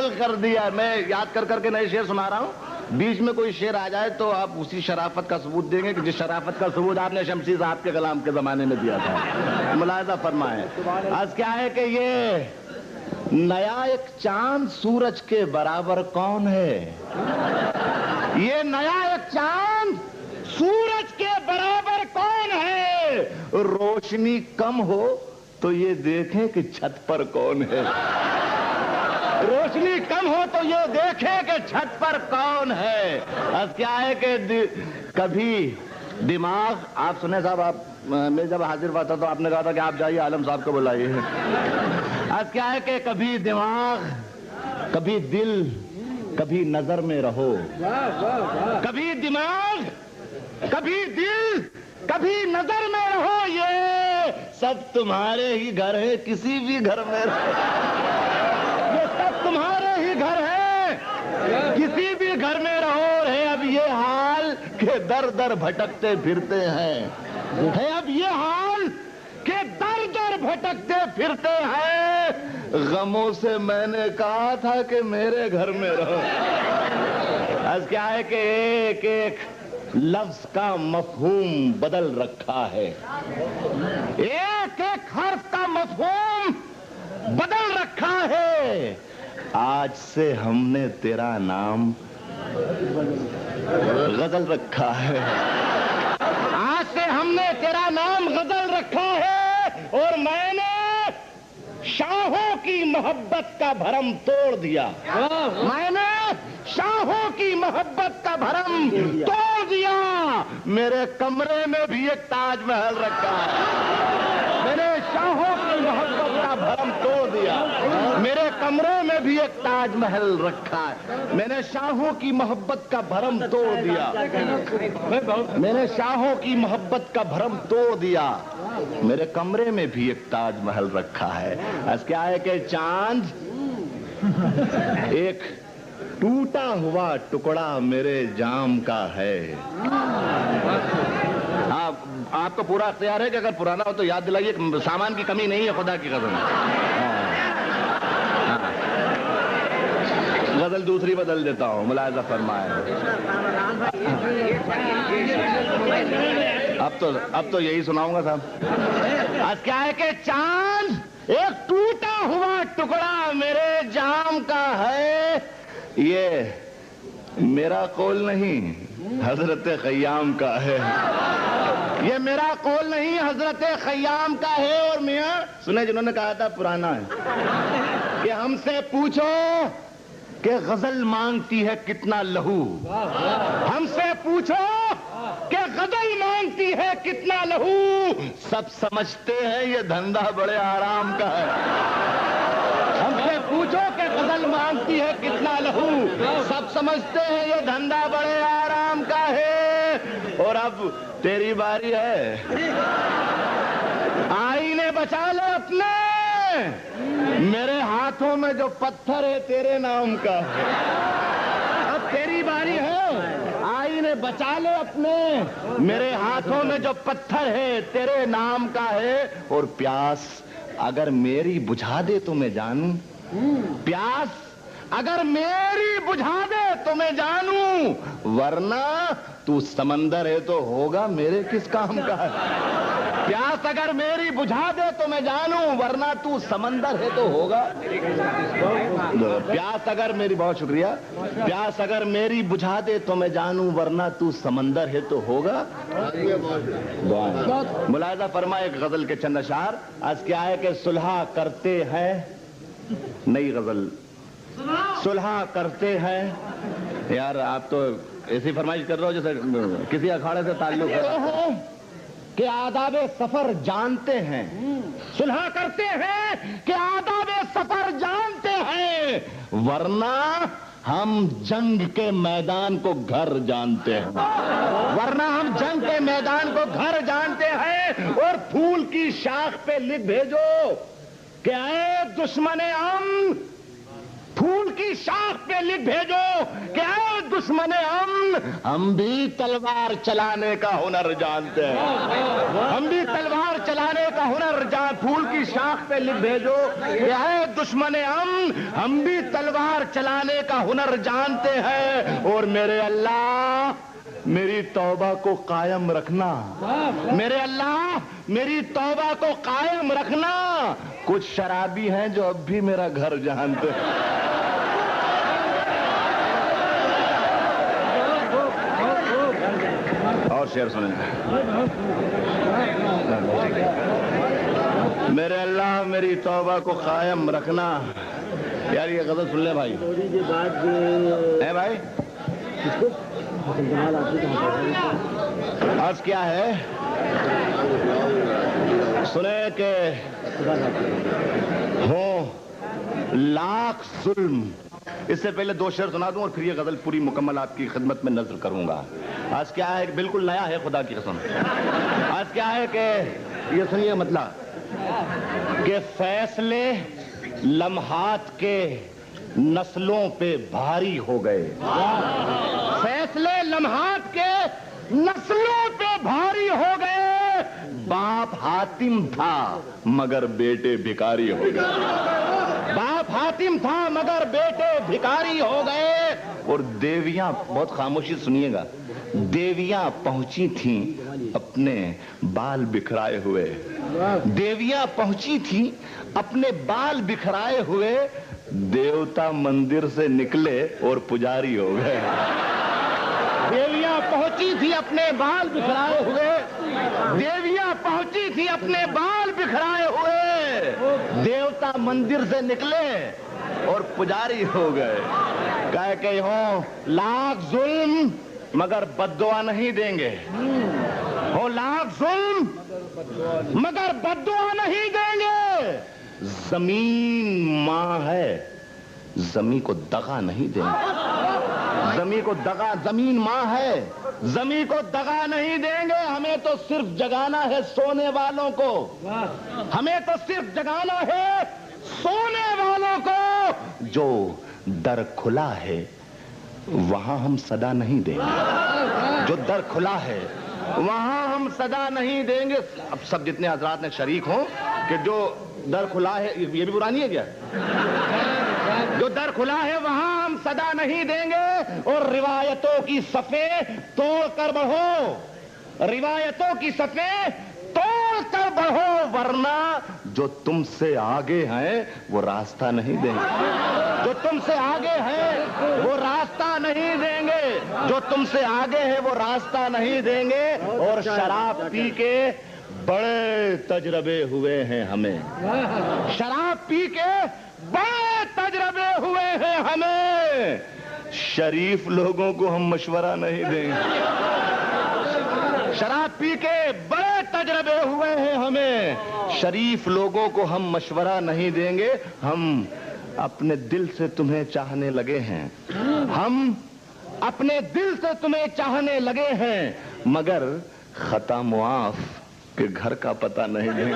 پاگل کر دیا. میں یاد کر کے نئے شعر سنا رہا ہوں, بیچ میں کوئی شعر آ جائے تو آپ اسی شرافت کا ثبوت دیں گے کہ جس شرافت کا ثبوت آپ نے شمسی صاحب کے کلام کے زمانے میں دیا تھا. ملاحظہ فرمائیں. آج کیا ہے کہ یہ نیا ایک چاند سورج کے برابر کون ہے؟ یہ نیا ایک چاند سورج کے برابر کون ہے؟ روشنی کم ہو تو یہ دیکھیں کہ چھت پر کون ہے. روشنی کم ہو تو یہ دیکھیں کہ چھت پر کون ہے. اب کیا ہے کہ کبھی دماغ, آپ سنیں صاحب, آپ میں جب حاضر ہوا تھا تو آپ نے کہا تھا کہ آپ جائیے عالم صاحب کو بلائیے. اب کیا ہے کہ کبھی دماغ, کبھی دل, کبھی نظر میں رہو. کبھی دماغ, کبھی دل, کبھی نظر میں رہو. یہ سب تمہارے ہی گھر ہے, کسی بھی گھر میں رہو. یہ سب تمہارے ہی گھر ہے, کسی بھی گھر میں رہو. ہے اب یہ حال کہ در در بھٹکتے پھرتے ہیں. ہے اب یہ حال کہ در در بھٹکتے پھرتے ہیں. غموں سے میں نے کہا تھا کہ میرے گھر میں رہو. آج کیا ہے کہ ایک ایک لفظ کا مفہوم بدل رکھا ہے. ایک ایک حرف کا مفہوم بدل رکھا ہے. آج سے ہم نے تیرا نام غزل رکھا ہے. آج سے ہم نے تیرا نام غزل رکھا ہے. اور میں نے شاہوں کی محبت کا بھرم توڑ دیا. میں نے شاہوں کی محبت کا بھرم توڑ دیا. میرے کمرے میں بھی ایک تاج محل رکھا ہے. میں نے شاہوں کی محبت کا بھرم توڑ دیا. میرے کمرے میں بھی ایک تاج محل رکھا ہے. میں نے شاہوں کی محبت کا بھرم توڑ دیا. میں نے شاہوں کی محبت کا بھرم توڑ دیا. میرے کمرے میں بھی ایک تاج محل رکھا ہے. آج کیا ہے کہ چاند ایک ٹوٹا ہوا ٹکڑا میرے جام کا ہے. آپ کو پورا اختیار ہے کہ اگر پرانا ہو تو یاد دلائیے. سامان کی کمی نہیں ہے, خدا کی قسم. غزل دوسری بدل دیتا ہوں, ملاحظہ فرمائے. اب تو یہی سناؤں گا صاحب. آج کیا ہے کہ چاند ایک ٹوٹا ہوا ٹکڑا میرے جام کا ہے. یہ میرا قول نہیں, حضرت خیام کا ہے. یہ میرا قول نہیں, حضرت خیام کا ہے. اور میاں سنے جنہوں نے کہا تھا پرانا ہے, کہ ہم سے پوچھو کہ غزل مانگتی ہے کتنا لہو. ہم سے پوچھو کہ غزل مانگتی ہے کتنا لہو. سب سمجھتے ہیں یہ دھندا بڑے آرام کا ہے. ہم سے پوچھو کہ غزل مانگتی ہے کتنا لہو. سب سمجھتے ہیں یہ دھندا بڑے آرام کا ہے. اور اب تیری باری ہے, آئینے بچا لے اپنے. میرے ہاتھوں میں جو پتھر ہے تیرے نام کا ہے. اب تیری باری ہے, آئینے بچا لے اپنے. میرے ہاتھوں میں جو پتھر ہے تیرے نام کا ہے. اور پیاس اگر میری بجھا دے تو میں جانوں. پیاس اگر میری بجھا دے تو میں جانوں. ورنہ تو سمندر ہے تو ہوگا میرے کس کام کا ہے. پیاس اگر میری بجھا دے تو میں جانوں, ورنہ تو سمندر ہے تو ہوگا. پیاس اگر میری, بہت شکریہ. پیاس اگر میری بجھا دے تو میں جانوں, ورنہ تو سمندر ہے تو ہوگا. ملاحظہ فرمائے ایک غزل کے چند اشعار. آج کیا ہے کہ صلح کرتے ہیں, نئی غزل, صلح کرتے ہیں. یار آپ تو ایسی فرمائش کر رہے ہو جیسے کسی اکھاڑے سے تعلق ہے. کہ آداب سفر جانتے ہیں. صلح کرتے ہیں کہ آداب سفر جانتے ہیں. ورنہ ہم جنگ کے میدان کو گھر جانتے ہیں. ورنہ ہم جنگ کے میدان کو گھر جانتے ہیں. اور پھول کی شاخ پہ لکھ بھیجو کہ اے دشمن امن, پھول کی شاخ پہ لکھ بھیجو کہ اے دشمن امن، ہم بھی تلوار چلانے کا ہنر جانتے ہیں، ہم بھی تلوار چلانے کا ہنر پھول کی شاخ پہ لکھ بھیجو کہ اے دشمن امن، ہم بھی تلوار چلانے کا ہنر جانتے ہیں، اور میرے اللہ میری توبہ کو قائم رکھنا، میرے اللہ میری توبہ کو قائم رکھنا۔ کچھ شرابی ہیں جو اب بھی میرا گھر جانتے ہیں۔ اور شعر سنیں۔ میرے اللہ میری توبہ کو قائم رکھنا۔ یار یہ غزل سن لے بھائی، ہے بھائی؟ آج کیا ہے سنے کہ ہوں لاکھ ظلم۔ اس سے پہلے دو شعر سنا دوں اور پھر یہ غزل پوری مکمل آپ کی خدمت میں نظر کروں گا۔ آج کیا ہے، بالکل نیا ہے خدا کی قسم۔ آج کیا ہے کہ یہ سنیے مطلب کہ فیصلے لمحات کے نسلوں پہ بھاری ہو گئے، فیصلے لمحات کے نسلوں پہ بھاری ہو گئے، باپ حاتم تھا مگر بیٹے بھکاری ہو گئے، باپ حاتم تھا مگر بیٹے بھکاری ہو گئے۔ اور دیویاں، بہت خاموشی سنیے گا، دیویاں پہنچی تھیں اپنے بال بکھرائے ہوئے، دیویاں پہنچی تھیں اپنے بال بکھرائے ہوئے، دیوتا مندر سے نکلے اور پجاری ہو گئے۔ دیویاں پہنچی تھی اپنے بال بکھرائے ہوئے، دیویاں پہنچی تھی اپنے بال بکھرائے ہوئے، دیوتا مندر سے نکلے اور پجاری ہو گئے۔ کہہ کہ ہوں لاکھ ظلم مگر بد دعا نہیں دیں گے، ہو لاکھ ظلم مگر بد دعا نہیں دیں گے، زمین ماں ہے زمین کو دغا نہیں دیں گے، زمین کو دغا، زمین ماں ہے زمین کو دغا نہیں دیں گے، ہمیں تو صرف جگانا ہے سونے والوں کو، ہمیں تو صرف جگانا ہے سونے والوں کو، جو در کھلا ہے وہاں ہم صدا نہیں دیں گے، جو در کھلا ہے وہاں ہم صدا نہیں دیں گے۔ اب سب جتنے حضرات نے شریک ہوں کہ جو در کھلا ہے، یہ بھی برانی ہے کیا؟ جو در کھلا ہے وہاں ہم صدا نہیں دیں گے، اور روایتوں کی صفیں توڑ کر بڑھو، روایتوں کی صفیں توڑ کر بڑھو، ورنہ جو تم سے آگے ہیں وہ راستہ نہیں دیں گے، جو تم سے آگے ہیں وہ راستہ نہیں دیں گے، جو تم سے آگے ہیں وہ راستہ نہیں دیں گے۔ اور شراب پی کے بڑے تجربے ہوئے ہیں ہمیں، شراب پی کے بڑے تجربے ہوئے ہیں ہمیں، شریف لوگوں کو ہم مشورہ نہیں دیں گے، شراب پی کے بڑے تجربے ہوئے ہیں ہمیں، شریف لوگوں کو ہم مشورہ نہیں دیں گے، ہم اپنے دل سے تمہیں چاہنے لگے ہیں، ہم اپنے دل سے تمہیں چاہنے لگے ہیں، مگر خطا معاف کہ گھر کا پتہ نہیں دیں گے۔